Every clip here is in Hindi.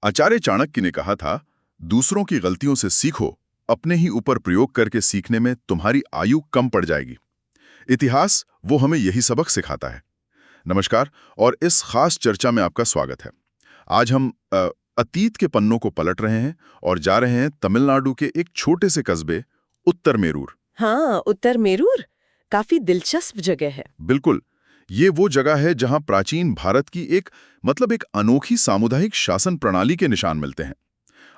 आचार्य चाणक्य ने कहा था, दूसरों की गलतियों से सीखो, अपने ही ऊपर प्रयोग करके सीखने में तुम्हारी आयु कम पड़ जाएगी। इतिहास वो हमें यही सबक सिखाता है। नमस्कार, और इस खास चर्चा में आपका स्वागत है। आज हम अतीत के पन्नों को पलट रहे हैं और जा रहे हैं तमिलनाडु के एक छोटे से कस्बे उत्तर मेरूर। हाँ, उत्तर मेरूर काफी दिलचस्प जगह है। बिल्कुल, ये वो जगह है जहां प्राचीन भारत की एक अनोखी सामुदायिक शासन प्रणाली के निशान मिलते हैं।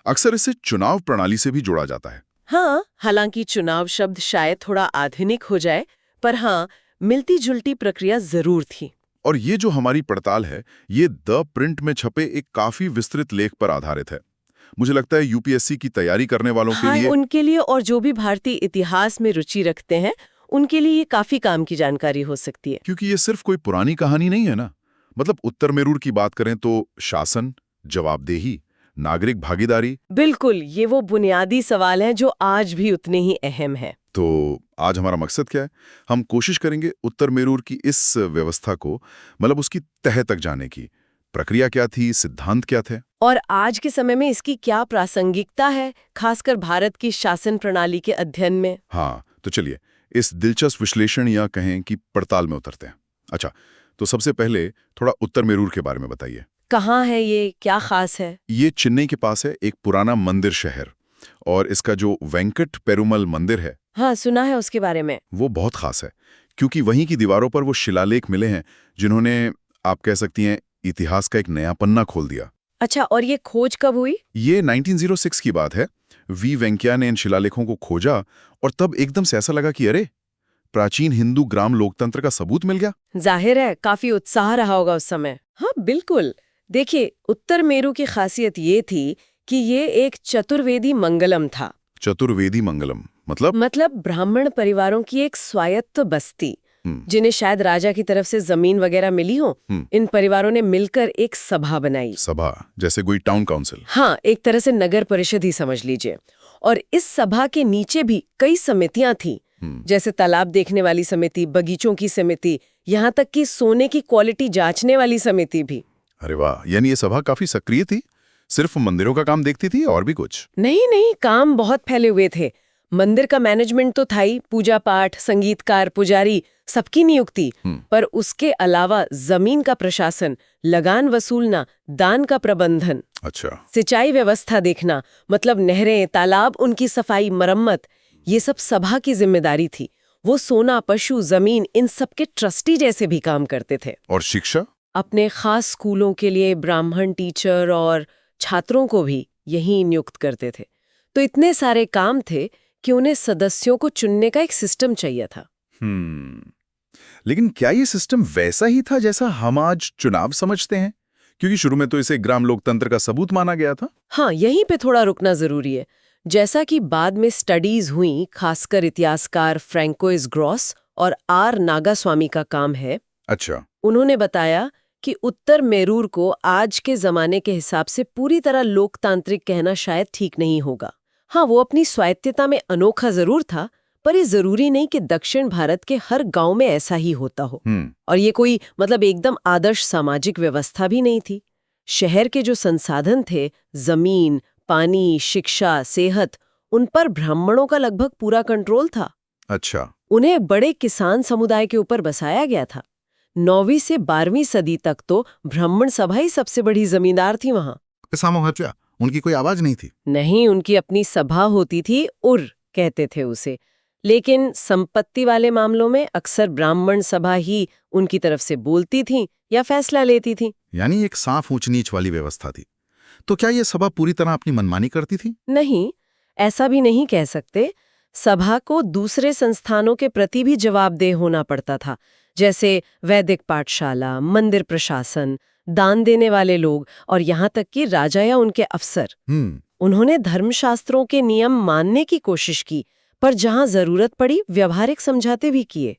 अक्सर इसे चुनाव प्रणाली से भी जोड़ा जाता है। हाँ, हालांकि चुनाव शब्द शायद थोड़ा आधुनिक हो जाए, पर हाँ, मिलती जुलती प्रक्रिया जरूर थी। और ये जो हमारी पड़ताल है, ये द प्रिंट में छपे एक काफी विस्तृत लेख पर आधारित है। मुझे लगता है यूपीएससी की तैयारी करने वालों के लिए, उनके लिए और जो भी भारतीय इतिहास में रुचि रखते हैं, उनके लिए ये काफी काम की जानकारी हो सकती है। क्योंकि ये सिर्फ कोई पुरानी कहानी नहीं है ना। उत्तर मेरूर की बात करें तो शासन, जवाबदेही, नागरिक भागीदारी। बिल्कुल, ये वो बुनियादी सवाल हैं जो आज भी उतने ही अहम हैं। तो आज हमारा मकसद क्या है? हम कोशिश करेंगे उत्तर मेरूर की इस व्यवस्था को, उसकी तह तक जाने की। प्रक्रिया क्या थी, सिद्धांत क्या थे, और आज के समय में इसकी क्या प्रासंगिकता है, खासकर भारत की शासन प्रणाली के अध्ययन में। हाँ, तो चलिए इस दिलचस्प विश्लेषण या कहें कि पड़ताल में उतरते हैं। अच्छा, तो सबसे पहले थोड़ा उत्तर मेरूर के बारे में बताइए। कहाँ है ये, क्या खास है? ये चेन्नई के पास है, एक पुराना मंदिर शहर। और इसका जो वेंकट पेरुमल मंदिर है, हाँ, सुना है उसके बारे में। वो बहुत खास है, क्योंकि वहीं की दीवारों पर वो शिलालेख मिले हैं जिन्होंने, आप कह सकती हैं, इतिहास का एक नया पन्ना खोल दिया। अच्छा, और ये खोज कब हुई? ये 1906 की बात है। वी वेंकैया ने इन शिलालेखों को खोजा और तब एकदम से ऐसा लगा कि अरे, प्राचीन हिंदू ग्राम लोकतंत्र का सबूत मिल गया। जाहिर है काफी उत्साह रहा होगा उस समय। हाँ बिल्कुल, देखिए, उत्तर मेरू की खासियत ये थी कि ये एक चतुर्वेदी मंगलम था। चतुर्वेदी मंगलम मतलब ब्राह्मण परिवारों की एक स्वायत्त बस्ती, जिन्हें शायद राजा की तरफ से जमीन वगैरह मिली हो। इन परिवारों ने मिलकर एक सभा बनाई। सभा जैसे कोई टाउन काउंसिल? हाँ, एक तरह से नगर परिषद ही समझ लीजिए। और इस सभा के नीचे भी कई समितियां थी, जैसे तालाब देखने वाली समिति, बगीचों की समिति, यहाँ तक कि सोने की क्वालिटी जांचने वाली समिति भी। अरे वाह, यानी ये सभा काफी सक्रिय थी। सिर्फ मंदिरों का काम देखती थी और भी कुछ? नहीं, काम बहुत फैले हुए थे। मंदिर का मैनेजमेंट तो था ही, पूजा पाठ, संगीतकार, पुजारी, सबकी नियुक्ति। पर उसके अलावा जमीन का प्रशासन, लगान वसूलना, दान का प्रबंधन, अच्छा, सिंचाई व्यवस्था देखना, मतलब नहरें, तालाब, उनकी सफाई, मरम्मत, ये सब सभा की जिम्मेदारी थी। वो सोना, पशु, जमीन, इन सब के ट्रस्टी जैसे भी काम करते थे। और शिक्षा? अपने खास स्कूलों के लिए ब्राह्मण टीचर और छात्रों को भी यहीं नियुक्त करते थे। तो इतने सारे काम थे कि उन्हें सदस्यों को चुनने का एक सिस्टम चाहिए था। लेकिन क्या ये सिस्टम वैसा ही था जैसा हम आज चुनाव समझते हैं? क्योंकि शुरू में तो इसे ग्राम लोकतंत्र का सबूत माना गया था। हाँ, यहीं पे थोड़ा रुकना जरूरी है। जैसा कि बाद में स्टडीज हुई, खासकर इतिहासकार फ्रैंकोइस ग्रॉस और आर नागास्वामी का काम है। अच्छा, उन्होंने बताया कि उत्तर मेरूर को आज के जमाने के हिसाब से पूरी तरह लोकतांत्रिक कहना शायद ठीक नहीं होगा। हाँ, वो अपनी स्वायत्तता में अनोखा जरूर था, पर ये जरूरी नहीं कि दक्षिण भारत के हर गांव में ऐसा ही होता हो। और ये कोई एकदम आदर्श सामाजिक व्यवस्था भी नहीं थी। शहर के जो संसाधन थे, जमीन, पानी, शिक्षा, सेहत, उन पर ब्राह्मणों का लगभग पूरा कंट्रोल था। अच्छा, उन्हें बड़े किसान समुदाय के ऊपर बसाया गया था। 9वीं से 12वीं सदी तक तो ब्राह्मण सभा ही सबसे बड़ी जमींदार थी वहां। उनकी कोई आवाज नहीं थी? नहीं, उनकी अपनी सभा होती थी, उर कहते थे उसे। लेकिन संपत्ति वाले मामलों में अक्सर ब्राह्मण सभा ही उनकी तरफ से बोलती थी या फैसला लेती थी। यानी एक साफ ऊंच नीच वाली व्यवस्था थी। तो क्या ये सभा पूरी तरह अपनी मनमानी करती थी? नहीं, ऐसा भी नहीं कह सकते। सभा को दूसरे संस्थानों के प्रति भी जवाबदेह होना पड़ता था, जैसे वैदिक पाठशाला, मंदिर प्रशासन, दान देने वाले लोग और यहाँ तक कि राजा या उनके अफसर। उन्होंने धर्मशास्त्रों के नियम मानने की कोशिश की, पर जहाँ जरूरत पड़ी व्यवहारिक समझाते भी किए।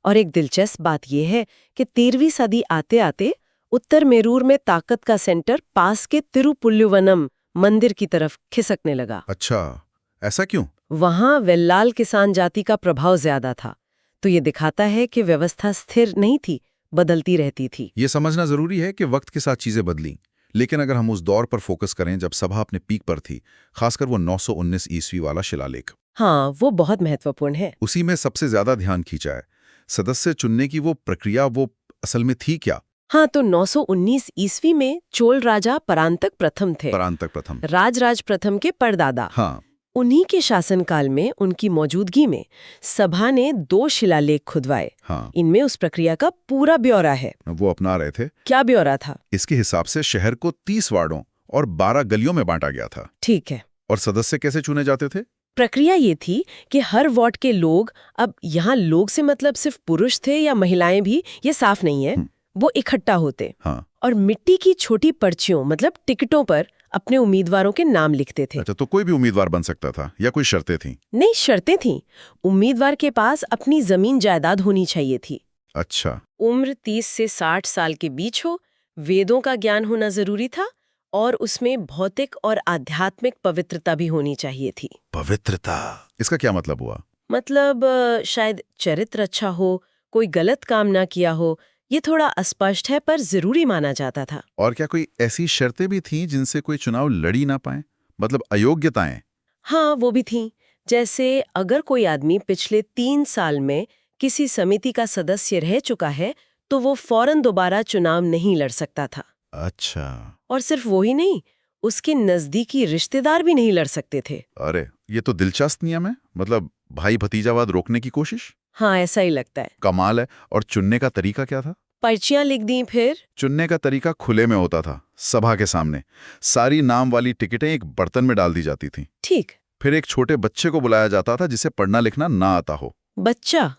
और एक दिलचस्प बात यह है कि 13वीं सदी आते आते उत्तर मेरूर में ताकत का सेंटर पास के तिरुपुल्लुवनम मंदिर की तरफ खिसकने लगा। अच्छा, ऐसा क्यों? वहां वेल्लाल किसान जाति का प्रभाव ज्यादा था। तो ये दिखाता है कि व्यवस्था स्थिर नहीं थी, बदलती रहती थी। ये समझना जरूरी है कि वक्त के साथ चीजें बदली, लेकिन अगर हम उस दौर पर फोकस करें जब सभा अपने पीक पर थी, खासकर वो 919 ईस्वी वाला शिलालेख, हाँ, वो बहुत महत्वपूर्ण है। उसी में सबसे ज्यादा ध्यान खींचा है। सदस्य चुनने की वो प्रक्रिया वो असल में थी क्या? हाँ, तो 919 ईस्वी में चोल राजा परांतक प्रथम थे, परांतक प्रथम। राजराज प्रथम के परदादा। हाँ, उन्हीं के शासनकाल में उनकी मौजूदगी में सभा ने 2 शिलालेख खुदवाए। हाँ, इनमें उस प्रक्रिया का पूरा ब्यौरा है। वो अपना रहे थे। क्या ब्यौरा था? इसके हिसाब से शहर को 30 वार्डों और 12 गलियों में बांटा गया था। ठीक है। और सदस्य कैसे चुने जाते थे? प्रक्रिया ये थी कि हर वार्ड के लोग, अब यहाँ लोग से मतलब सिर्फ पुरुष थे या महिलाएं भी, ये साफ नहीं है, वो इकट्ठा होते हाँ। और मिट्टी की छोटी पर्चियों मतलब टिकटों पर अपने उम्मीदवारों के नाम लिखते थे। अच्छा, तो कोई भी उम्मीदवार बन सकता था या कोई शर्तें थीं? नहीं, शर्तें थीं। उम्मीदवार के पास अपनी जमीन जायदाद होनी चाहिए थी। अच्छा। उम्र 30 से 60 साल के बीच हो, वेदों का ज्ञान होना जरूरी था और उसमें भौतिक और आध्यात्मिक पवित्रता भी होनी चाहिए थी। पवित्रता, इसका क्या मतलब हुआ? मतलब शायद चरित्र अच्छा हो, कोई गलत काम ना किया हो, ये थोड़ा अस्पष्ट है पर जरूरी माना जाता था। और क्या कोई ऐसी शर्तें भी थीं जिनसे कोई चुनाव लड़ी ना पाए, मतलब अयोग्यताएं? हाँ, वो भी थी। जैसे अगर कोई आदमी पिछले 3 साल में किसी समिति का सदस्य रह चुका है तो वो फौरन दोबारा चुनाव नहीं लड़ सकता था। अच्छा। और सिर्फ वो ही नहीं, उसके नजदीकी रिश्तेदार भी नहीं लड़ सकते थे। अरे, ये तो दिलचस्प नियम है। मतलब भाई भतीजावाद रोकने की कोशिश। हाँ, ऐसा ही लगता है। कमाल है। और चुनने का तरीका क्या था? पर्चियां लिख दी फिर। चुनने का तरीका खुले में होता था, सभा के सामने। सारी नाम वाली टिकटें एक बर्तन में डाल दी जाती थीं। ठीक। फिर एक छोटे बच्चे को बुलाया जाता था जिसे पढ़ना लिखना ना आता हो। बच्चा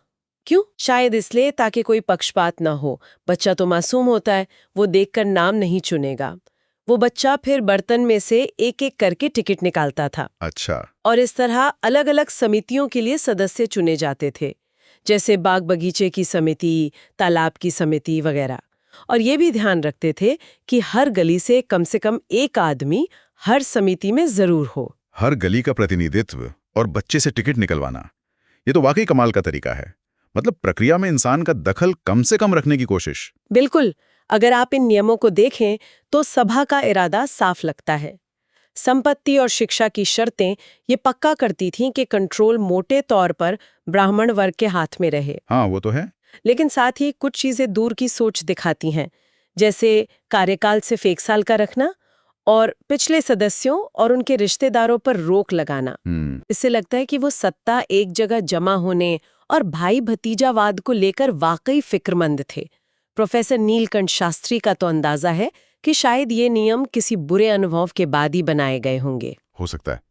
क्यों? शायद इसलिए ताकि कोई पक्षपात ना हो। बच्चा तो मासूम होता है, वो देखकर नाम नहीं चुनेगा। वो बच्चा फिर बर्तन में से एक-एक करके टिकट निकालता था। अच्छा। और इस तरह अलग-अलग समितियों के लिए सदस्य चुने जाते थे, जैसे बाग बगीचे की समिति, तालाब की समिति वगैरह। और ये भी ध्यान रखते थे कि हर गली से कम एक आदमी हर समिति में जरूर हो। हर गली का प्रतिनिधित्व और बच्चे से टिकट निकलवाना, ये तो वाकई कमाल का तरीका है। मतलब प्रक्रिया में इंसान का दखल कम से कम रखने की कोशिश। बिल्कुल। अगर आप इन नियमों को देखें तो सभा का इरादा साफ लगता है। संपत्ति और शिक्षा की शर्तें ये पक्का करती थीं कि कंट्रोल मोटे तौर पर ब्राह्मण वर्ग के हाथ में रहे। हाँ, वो तो है। लेकिन साथ ही कुछ चीजें दूर की सोच दिखाती हैं, जैसे कार्यकाल सिर्फ 1 साल का रखना और पिछले सदस्यों और उनके रिश्तेदारों पर रोक लगाना। इससे लगता है कि वो सत्ता एक जगह जमा होने और भाई भतीजावाद को लेकर वाकई फिक्रमंद थे। प्रोफेसर नीलकंठ शास्त्री का तो अंदाजा है कि शायद ये नियम किसी बुरे अनुभव के बाद ही बनाए गए होंगे। हो सकता है।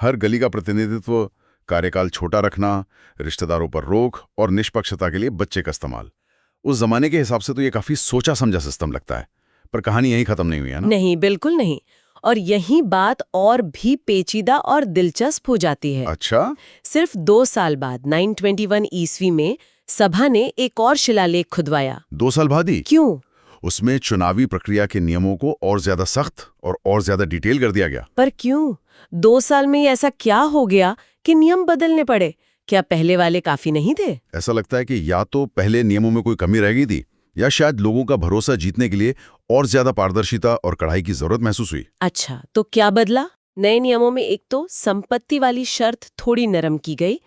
हर गली का प्रतिनिधित्व, कार्यकाल छोटा रखना, रिश्तेदारों पर रोक और निष्पक्षता के लिए बच्चे का इस्तेमाल। उस जमाने के हिसाब से तो ये काफी सोचा समझा सिस्टम लगता है। पर कहानी यहीं खत्म नहीं हुई है ना? नहीं, बिल्कुल नहीं। और यही बात और भी पेचीदा और दिलचस्प हो जाती है। अच्छा। सिर्फ 2 साल बाद 921 ईस्वी में सभा ने एक और शिलालेख खुदवाया। 2 साल बाद ही? क्यों? उसमें चुनावी प्रक्रिया के नियमों को और ज्यादा सख्त और ज्यादा डिटेल कर दिया गया। पर क्यों? 2 साल में ऐसा क्या हो गया कि नियम बदलने पड़े? क्या पहले वाले काफी नहीं थे? ऐसा लगता है कि या तो पहले नियमों में कोई कमी रह गई थी, या शायद लोगों का भरोसा जीतने के लिए और ज्यादा पारदर्शिता और कड़ाई की जरूरत महसूस हुई। अच्छा, तो क्या बदला? नए नियमों में एक तो संपत्ति वाली शर्त थोड़ी नरम की गई।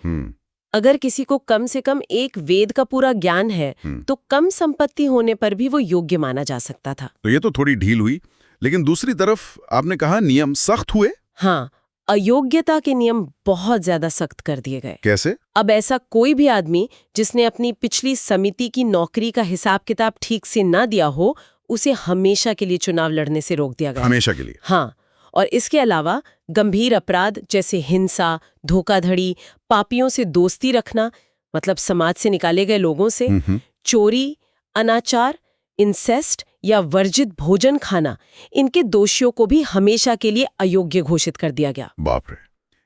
अगर किसी को कम से कम एक वेद का पूरा ज्ञान है तो कम संपत्ति होने पर भी वो योग्य माना जा सकता था। तो ये तो थोड़ी ढील हुई। लेकिन दूसरी तरफ आपने कहा नियम सख्त हुए। हाँ, अयोग्यता के नियम बहुत ज्यादा सख्त कर दिए गए। कैसे? अब ऐसा कोई भी आदमी जिसने अपनी पिछली समिति की नौकरी का हिसाब किताब ठीक से ना दिया हो, उसे हमेशा के लिए चुनाव लड़ने से रोक दिया गया। हमेशा के लिए? हाँ। और इसके अलावा गंभीर अपराध जैसे हिंसा, धोखाधड़ी, पापियों से दोस्ती रखना, मतलब समाज से निकाले गए लोगों से, चोरी, अनाचार, इंसेस्ट या वर्जित भोजन खाना, इनके दोषियों को भी हमेशा के लिए अयोग्य घोषित कर दिया गया। बाप रे।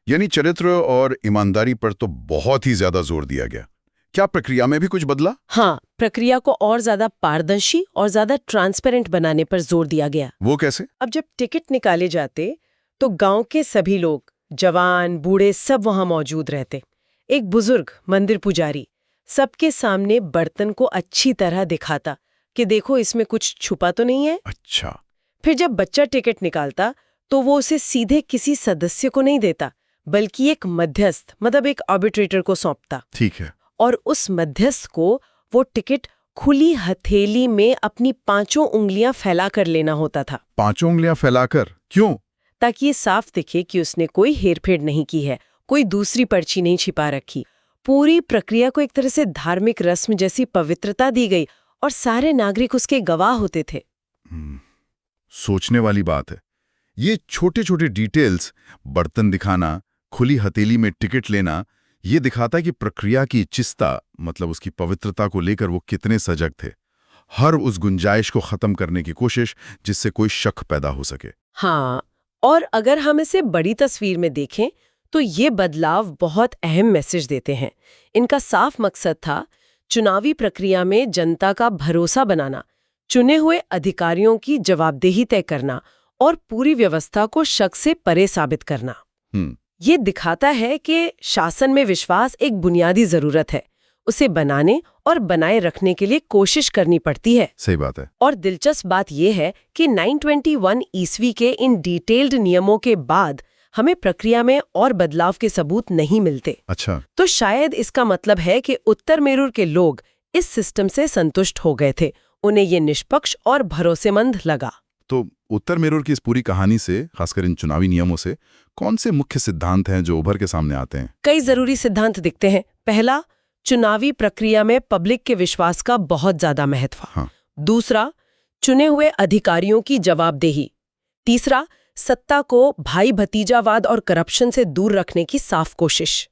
यानी चरित्र और ईमानदारी पर तो बहुत ही ज्यादा जोर दिया गया। क्या प्रक्रिया में भी कुछ बदला? हाँ, प्रक्रिया को और ज्यादा पारदर्शी और ज्यादा ट्रांसपेरेंट बनाने पर जोर दिया गया। वो कैसे? अब जब टिकट निकाले जाते तो गांव के सभी लोग, जवान बूढ़े, सब वहां मौजूद रहते। एक बुजुर्ग मंदिर पुजारी सबके सामने बर्तन को अच्छी तरह दिखाता कि देखो इसमें कुछ छुपा तो नहीं है। अच्छा। फिर जब बच्चा टिकट निकालता तो वो उसे सीधे किसी सदस्य को नहीं देता, बल्कि एक मध्यस्थ मतलब एक आर्बिट्रेटर को सौंपता। ठीक है। और उस मध्यस्थ को वो टिकट खुली हथेली में अपनी 5 उंगलियां फैला कर लेना होता था। 5 उंगलियां फैलाकर क्यों? ताकि ये साफ दिखे कि उसने कोई हेरफेर नहीं की है, कोई दूसरी पर्ची नहीं छिपा रखी। पूरी प्रक्रिया को एक तरह से धार्मिक रस्म जैसी पवित्रता दी गई और सारे नागरिक उसके गवाह होते थे। सोचने वाली बात है। ये छोटे छोटे डिटेल्स, बर्तन दिखाना, खुली हथेली में टिकट लेना, ये दिखाता है कि प्रक्रिया की चिस्ता मतलब उसकी पवित्रता को लेकर वो कितने सजग थे। हर उस गुंजाइश को खत्म करने की कोशिश जिससे कोई शक पैदा हो सके। हाँ, और अगर हम इसे बड़ी तस्वीर में देखें तो ये बदलाव बहुत अहम मैसेज देते हैं। इनका साफ मकसद था चुनावी प्रक्रिया में जनता का भरोसा बनाना, चुने हुए अधिकारियों की जवाबदेही तय करना और पूरी व्यवस्था को शक से परे साबित करना। ये दिखाता है कि शासन में विश्वास एक बुनियादी जरूरत है, उसे बनाने और बनाए रखने के लिए कोशिश करनी पड़ती है। सही बात है। और दिलचस्प बात यह है कि 921 ईस्वी के इन डिटेल्ड नियमों के बाद हमें प्रक्रिया में और बदलाव के सबूत नहीं मिलते। अच्छा। तो शायद इसका मतलब है कि उत्तर मेरूर के लोग इस सिस्टम से संतुष्ट हो गए थे, उन्हें ये निष्पक्ष और भरोसेमंद लगा। तो उत्तर मेरूर की इस पूरी कहानी से, खासकर इन चुनावी नियमों से, कौन से मुख्य सिद्धांत हैं जो उभर के सामने आते हैं? कई जरूरी सिद्धांत दिखते हैं। पहला, चुनावी प्रक्रिया में पब्लिक के विश्वास का बहुत ज्यादा महत्व। हाँ। दूसरा, चुने हुए अधिकारियों की जवाबदेही। तीसरा, सत्ता को भाई भतीजावाद और करप्शन से दूर रखने की साफ कोशिश।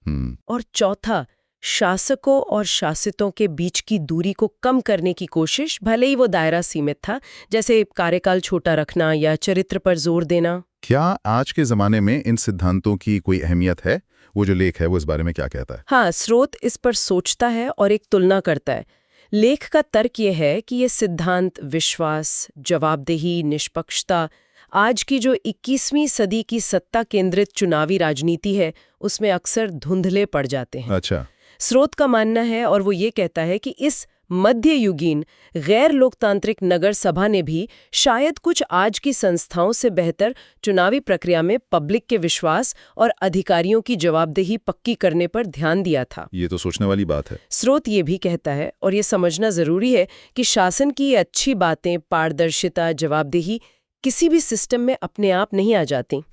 और चौथा, शासकों और शासितों के बीच की दूरी को कम करने की कोशिश, भले ही वो दायरा सीमित था, जैसे कार्यकाल छोटा रखना या चरित्र पर जोर देना। क्या आज के जमाने में इन सिद्धांतों की कोई अहमियत है? वो जो लेख है वो इस बारे में क्या कहता है? हाँ, स्रोत इस पर सोचता है और एक तुलना करता है। लेख का तर्क ये है कि ये सिद्धांत विश्वास, जवाबदेही, निष्पक्षता आज की जो 21वीं सदी की सत्ता केंद्रित चुनावी राजनीति है उसमें अक्सर धुंधले पड़ जाते हैं। अच्छा। स्रोत का मानना है और वो ये कहता है कि इस मध्ययुगीन गैर लोकतांत्रिक नगर सभा ने भी शायद कुछ आज की संस्थाओं से बेहतर चुनावी प्रक्रिया में पब्लिक के विश्वास और अधिकारियों की जवाबदेही पक्की करने पर ध्यान दिया था। ये तो सोचने वाली बात है। स्रोत ये भी कहता है और ये समझना जरूरी है कि शासन की ये अच्छी बातें, पारदर्शिता, जवाबदेही किसी भी सिस्टम में अपने आप नहीं आ जाती।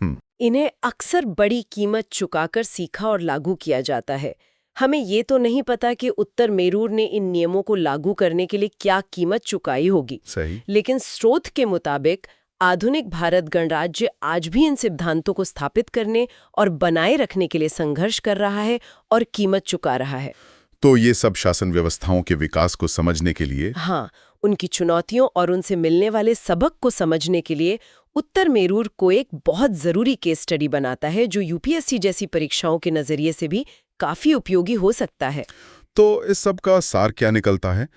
इन्हें अक्सर बड़ी कीमत चुकाकर सीखा और लागू किया जाता है। हमें ये तो नहीं पता कि उत्तर मेरूर ने इन नियमों को लागू करने के लिए क्या कीमत चुकाई होगी। सही। लेकिन स्रोत के मुताबिक आधुनिक भारत गणराज्य आज भी इन सिद्धांतों को स्थापित करने और बनाए रखने के लिए संघर्ष कर रहा है और कीमत चुका रहा है। तो ये सब शासन व्यवस्थाओं के विकास को समझने के लिए, हाँ, उनकी चुनौतियों और उनसे मिलने वाले सबक को समझने के लिए उत्तर मेरूर को एक बहुत जरूरी केस स्टडी बनाता है, जो यूपीएससी जैसी परीक्षाओं के नजरिए से भी काफी उपयोगी हो सकता है। तो इस सब का सार क्या निकलता है?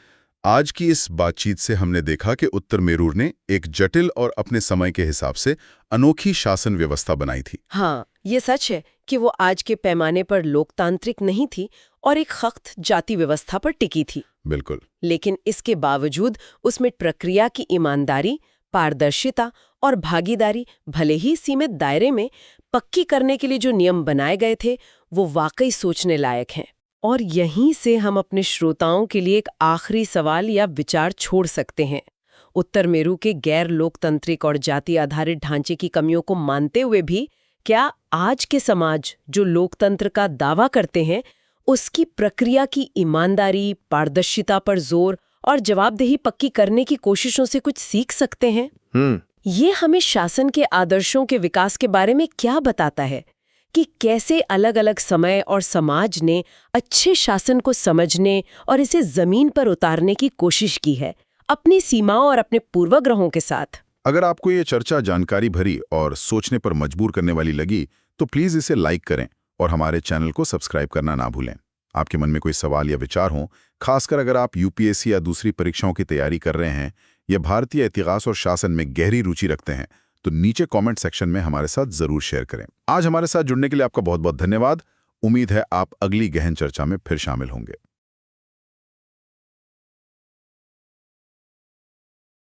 आज की इस बातचीत से हमने देखा कि उत्तर मेरूर ने एक जटिल और अपने समय के हिसाब से अनोखी शासन व्यवस्था बनाई थी। हाँ, ये सच है कि वो आज के पैमाने पर लोकतांत्रिक नहीं थी और एक सख्त जाति व्यवस्था पर टिकी थी। बिल्कुल। लेकिन इसके बावजूद उसमें प्रक्रिया की ईमानदारी, पारदर्शिता और भागीदारी भले ही सीमित दायरे में पक्की करने के लिए जो नियम बनाए गए थे वो वाकई सोचने लायक हैं। और यहीं से हम अपने श्रोताओं के लिए एक आखिरी सवाल या विचार छोड़ सकते हैं। उत्तर मेरू के गैर लोकतांत्रिक और जाति आधारित ढांचे की कमियों को मानते हुए भी क्या आज के समाज जो लोकतंत्र का दावा करते हैं उसकी प्रक्रिया की ईमानदारी, पारदर्शिता पर जोर और जवाबदेही पक्की करने की कोशिशों से कुछ सीख सकते हैं? ये हमें शासन के आदर्शों के विकास के बारे में क्या बताता है कि कैसे अलग अलग समय और समाज ने अच्छे शासन को समझने और इसे जमीन पर उतारने की कोशिश की है, अपनी सीमाओं और अपने पूर्वाग्रहों के साथ। अगर आपको ये चर्चा जानकारी भरी और सोचने पर मजबूर करने वाली लगी तो प्लीज इसे लाइक करें और हमारे चैनल को सब्सक्राइब करना ना भूलें। आपके मन में कोई सवाल या विचार हो, खासकर अगर आप यूपीएससी या दूसरी परीक्षाओं की तैयारी कर रहे हैं या भारतीय इतिहास और शासन में गहरी रुचि रखते हैं, तो नीचे कमेंट सेक्शन में हमारे साथ जरूर शेयर करें। आज हमारे साथ जुड़ने के लिए आपका बहुत बहुत धन्यवाद। उम्मीद है आप अगली गहन चर्चा में फिर शामिल होंगे।